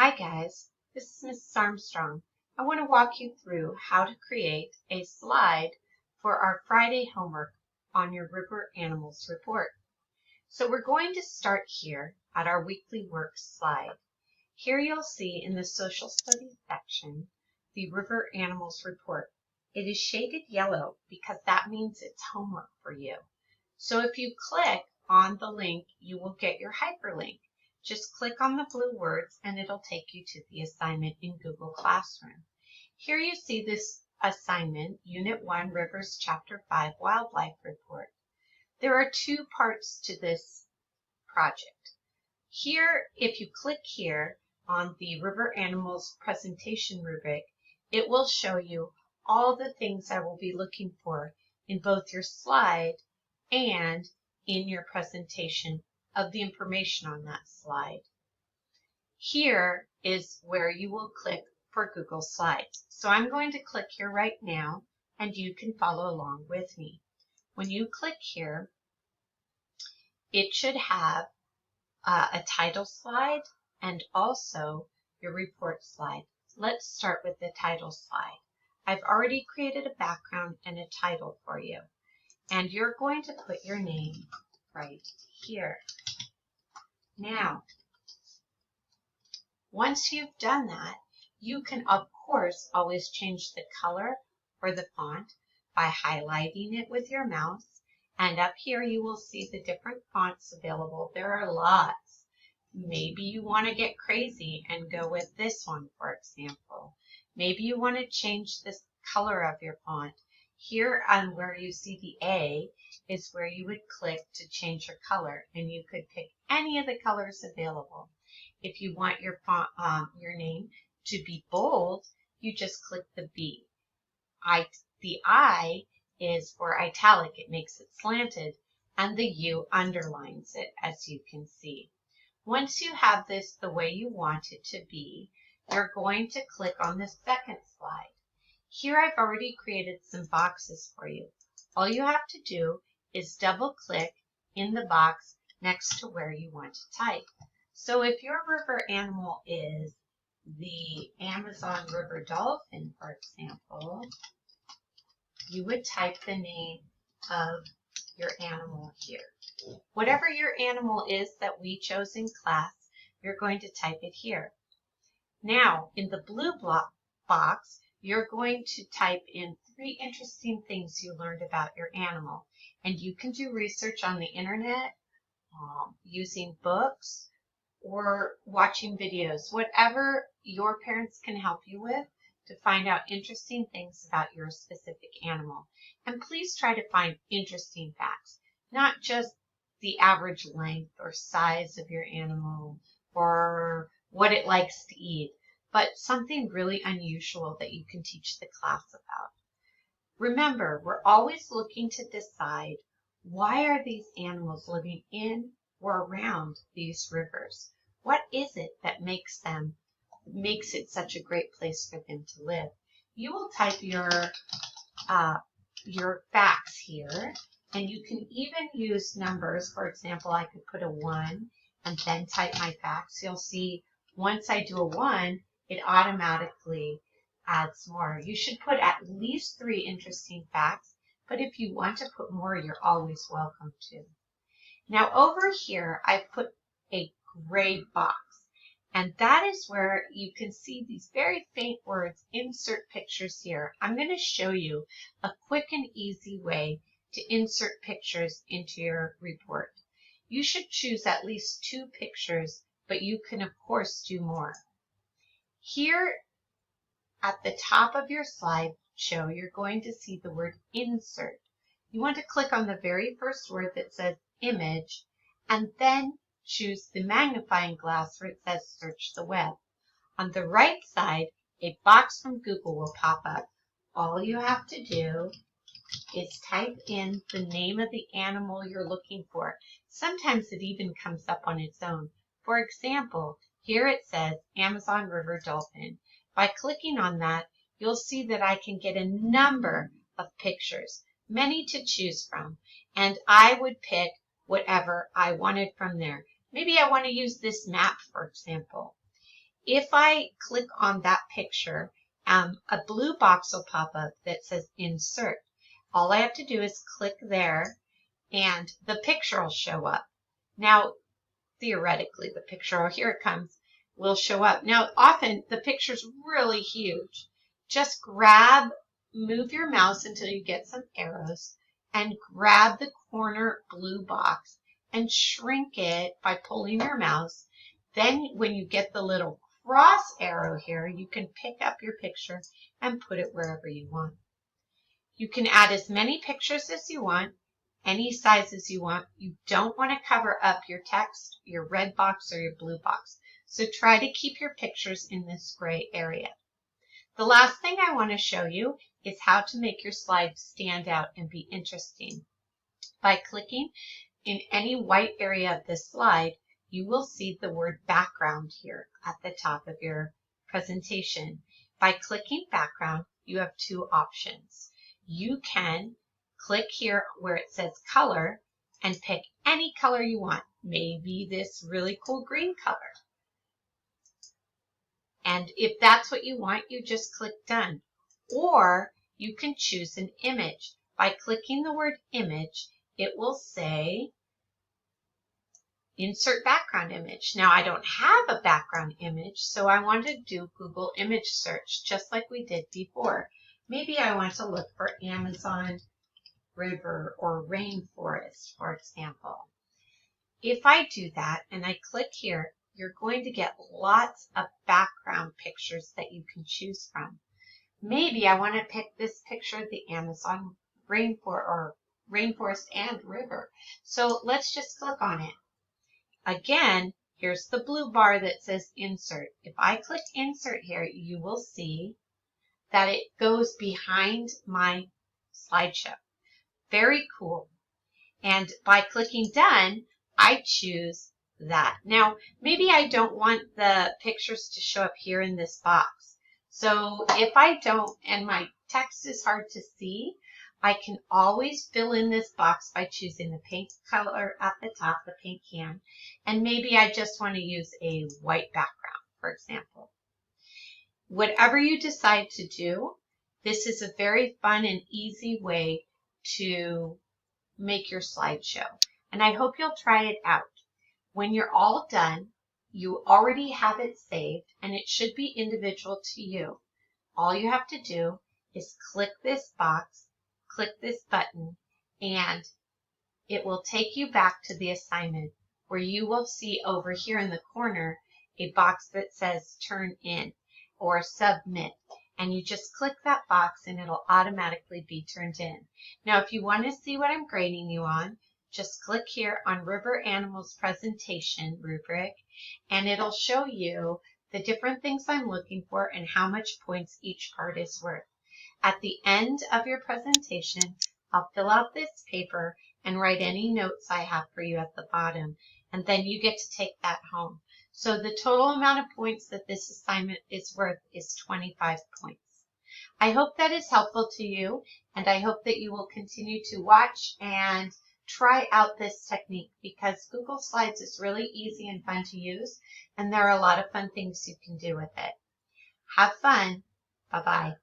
Hi guys, this is Mrs. Armstrong. I want to walk you through how to create a slide for our Friday homework on your River Animals report. So we're going to start here at our weekly work slide. Here you'll see in the social studies section the River Animals report. It is shaded yellow because that means it's homework for you. So if you click on the link, you will get your hyperlink. Just click on the blue words and it'll take you to the assignment in Google Classroom. Here you see this assignment, Unit 1, Rivers, Chapter 5, Wildlife Report. There are two parts to this project. Here, if you click here on the River Animals presentation rubric, it will show you all the things I will be looking for in both your slide and in your presentation of the information on that slide. Here is where you will click for Google Slides. So I'm going to click here right now and you can follow along with me. When you click here, it should have a title slide and also your report slide. Let's start with the title slide. I've already created a background and a title for you. And you're going to put your name right here. Now, once you've done that, you can, of course, always change the color or the font by highlighting it with your mouse. And up here, you will see the different fonts available. There are lots. Maybe you want to get crazy and go with this one, for example. Maybe you want to change the color of your font. Here on where you see the A is where you would click to change your color, and you could pick any of the colors available. If you want your font, your name to be bold, you just click the B. The I is for italic, it makes it slanted, and the U underlines it, as you can see. Once you have this the way you want it to be, you're going to click on the second slide. Here I've already created some boxes for you. All you have to do is double click in the box next to where you want to type. So if your river animal is the Amazon River dolphin, for example, you would type the name of your animal here. Whatever your animal is that we chose in class, you're going to type it here. Now, in the blue box, you're going to type in 3 interesting things you learned about your animal. And you can do research on the internet, using books, or watching videos, whatever your parents can help you with to find out interesting things about your specific animal. And please try to find interesting facts, not just the average length or size of your animal or what it likes to eat, but something really unusual that you can teach the class about. Remember, we're always looking to decide, why are these animals living in or around these rivers? What is it that makes it such a great place for them to live? You will type your facts here, and you can even use numbers. For example, I could put a 1 and then type my facts. You'll see once I do a 1, it automatically adds more. You should put at least 3 interesting facts, but if you want to put more, you're always welcome to. Now over here, I put a gray box, and that is where you can see these very faint words, insert pictures here. I'm going to show you a quick and easy way to insert pictures into your report. You should choose at least 2 pictures, but you can of course do more. Here at the top of your slideshow, you're going to see the word insert. You want to click on the very first word that says image, and then choose the magnifying glass where it says search the web. On the right side, a box from Google will pop up. All you have to do is type in the name of the animal you're looking for. Sometimes it even comes up on its own. For example, here it says Amazon River Dolphin. By clicking on that, you'll see that I can get a number of pictures, many to choose from, and I would pick whatever I wanted from there. Maybe I want to use this map, for example. If I click on that picture, a blue box will pop up that says Insert. All I have to do is click there and the picture will show up. Now, theoretically, the picture, here it comes, will show up. Now, often the picture's really huge. Just move your mouse until you get some arrows and grab the corner blue box and shrink it by pulling your mouse. Then when you get the little cross arrow here, you can pick up your picture and put it wherever you want. You can add as many pictures as you want, any sizes you want. You don't want to cover up your text, your red box, or your blue box. So try to keep your pictures in this gray area. The last thing I want to show you is how to make your slides stand out and be interesting. By clicking in any white area of this slide, you will see the word background here at the top of your presentation. By clicking background, you have two options. You can click here where it says color and pick any color you want. Maybe this really cool green color. And if that's what you want, you just click done. Or you can choose an image. By clicking the word image, it will say insert background image. Now I don't have a background image, so I want to do Google image search just like we did before. Maybe I want to look for Amazon river or rainforest, for example. If I do that and I click here, you're going to get lots of background pictures that you can choose from. Maybe I want to pick this picture of the Amazon rainforest and river. So let's just click on it. Again, here's the blue bar that says Insert. If I click Insert here, you will see that it goes behind my slideshow. Very cool. And by clicking Done, I choose that. Now, maybe I don't want the pictures to show up here in this box. So if I don't, and my text is hard to see, I can always fill in this box by choosing the paint color at the top, the paint can, and maybe I just want to use a white background, for example. Whatever you decide to do, this is a very fun and easy way to make your slideshow. And I hope you'll try it out. When you're all done, you already have it saved and it should be individual to you. All you have to do is click this box, click this button, and it will take you back to the assignment where you will see over here in the corner a box that says Turn In or Submit. And you just click that box and it'll automatically be turned in. Now, if you want to see what I'm grading you on, just click here on River Animals Presentation rubric, and it'll show you the different things I'm looking for and how much points each part is worth. At the end of your presentation, I'll fill out this paper and write any notes I have for you at the bottom, and then you get to take that home. So the total amount of points that this assignment is worth is 25 points. I hope that is helpful to you, and I hope that you will continue to watch and try out this technique because Google Slides is really easy and fun to use, and there are a lot of fun things you can do with it. Have fun. Bye-bye.